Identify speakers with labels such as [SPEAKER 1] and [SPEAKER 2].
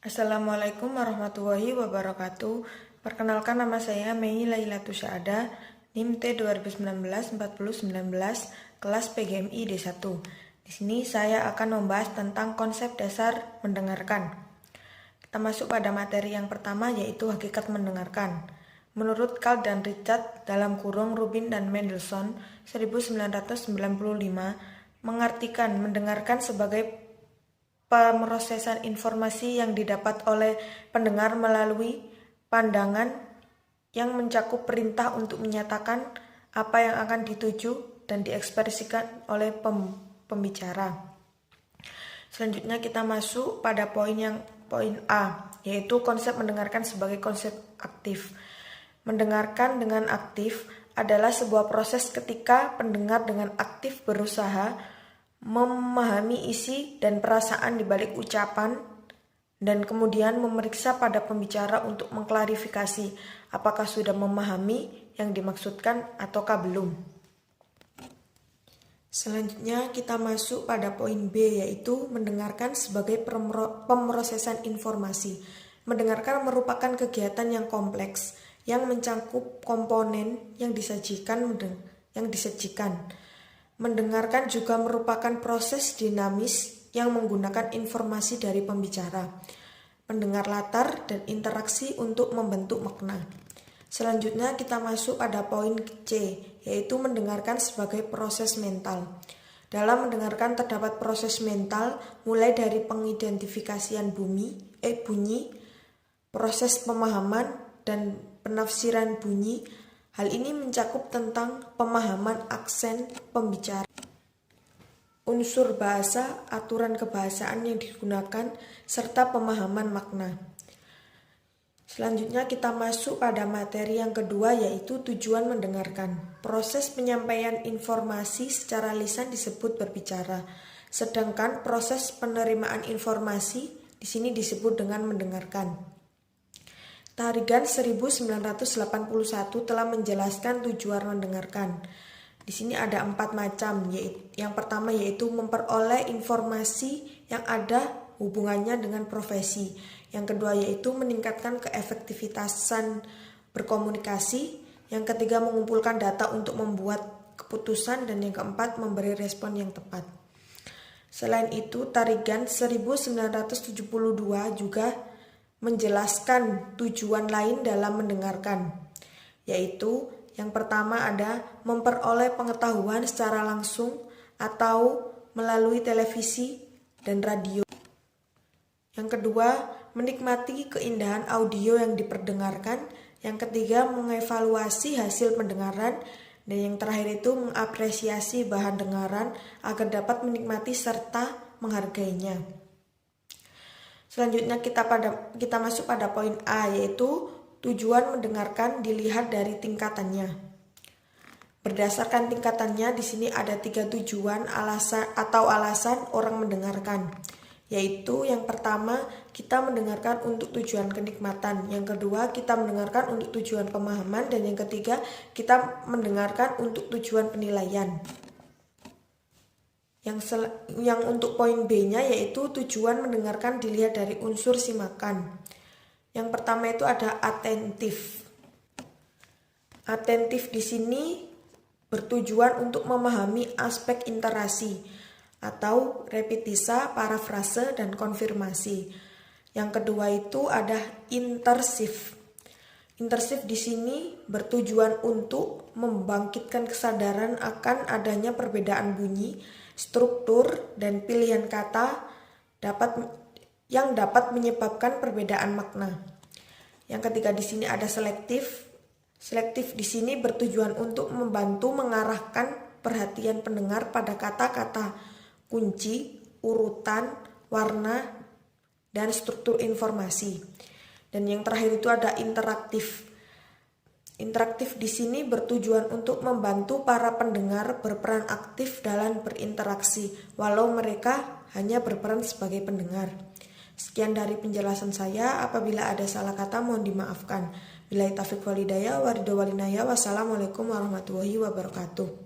[SPEAKER 1] Assalamualaikum warahmatullahi wabarakatuh. Perkenalkan, nama saya Mei Lailatul Syahada, NIM T 2019-4019, kelas PGMI D1. Di sini saya akan membahas tentang konsep dasar mendengarkan. Kita masuk pada materi yang pertama, yaitu hakikat mendengarkan. Menurut Carl dan Richard (Rubin dan Mendelssohn 1995) mengartikan mendengarkan sebagai pemrosesan informasi yang didapat oleh pendengar melalui pandangan yang mencakup perintah untuk menyatakan apa yang akan dituju dan diekspresikan oleh pembicara. Selanjutnya kita masuk pada poin A, yaitu konsep mendengarkan sebagai konsep aktif. Mendengarkan dengan aktif adalah sebuah proses ketika pendengar dengan aktif berusaha memahami isi dan perasaan di balik ucapan dan kemudian memeriksa pada pembicara untuk mengklarifikasi apakah sudah memahami yang dimaksudkan ataukah belum. Selanjutnya kita masuk pada poin B, yaitu mendengarkan sebagai pemrosesan informasi. Mendengarkan merupakan kegiatan yang kompleks yang mencakup komponen yang disajikan. Mendengarkan juga merupakan proses dinamis yang menggunakan informasi dari pembicara, pendengar latar, dan interaksi untuk membentuk makna. Selanjutnya kita masuk pada poin C, yaitu mendengarkan sebagai proses mental. Dalam mendengarkan terdapat proses mental mulai dari pengidentifikasian bunyi, proses pemahaman, dan penafsiran bunyi. Hal ini mencakup tentang pemahaman aksen pembicara, unsur bahasa, aturan kebahasaan yang digunakan, serta pemahaman makna. Selanjutnya kita masuk pada materi yang kedua, yaitu tujuan mendengarkan. Proses penyampaian informasi secara lisan disebut berbicara, sedangkan proses penerimaan informasi di sini disebut dengan mendengarkan. Tarigan 1981 telah menjelaskan tujuan mendengarkan. Di sini ada 4 macam, yaitu yang pertama yaitu memperoleh informasi yang ada hubungannya dengan profesi. Yang kedua yaitu meningkatkan keefektivitasan berkomunikasi. Yang ketiga mengumpulkan data untuk membuat keputusan, dan yang keempat memberi respon yang tepat. Selain itu, Tarigan 1972 juga menjelaskan tujuan lain dalam mendengarkan, yaitu yang pertama ada memperoleh pengetahuan secara langsung atau melalui televisi dan radio. Yang kedua, menikmati keindahan audio yang diperdengarkan. Yang ketiga, mengevaluasi hasil pendengaran. Dan yang terakhir itu mengapresiasi bahan dengaran agar dapat menikmati serta menghargainya. Selanjutnya kita masuk pada poin A, yaitu tujuan mendengarkan dilihat dari tingkatannya. Berdasarkan tingkatannya, di sini ada 3 tujuan alasan orang mendengarkan, yaitu yang pertama kita mendengarkan untuk tujuan kenikmatan, yang kedua kita mendengarkan untuk tujuan pemahaman, dan yang ketiga kita mendengarkan untuk tujuan penilaian. Yang untuk poin B-nya yaitu tujuan mendengarkan dilihat dari unsur simakan. Yang pertama itu ada atentif. Atentif di sini bertujuan untuk memahami aspek interasi atau repetisa, parafrase, dan konfirmasi. Yang kedua itu ada intersif. Intersif di sini bertujuan untuk membangkitkan kesadaran akan adanya perbedaan bunyi, struktur, dan pilihan kata yang dapat menyebabkan perbedaan makna. Yang ketiga di sini ada selektif. Selektif di sini bertujuan untuk membantu mengarahkan perhatian pendengar pada kata-kata kunci, urutan, warna, dan struktur informasi. Dan yang terakhir itu ada interaktif. Interaktif di sini bertujuan untuk membantu para pendengar berperan aktif dalam berinteraksi, walau mereka hanya berperan sebagai pendengar. Sekian dari penjelasan saya. Apabila ada salah kata mohon dimaafkan. Billahi taufiq wal hidayah wa ridho wal inayah. Wassalamualaikum warahmatullahi wabarakatuh.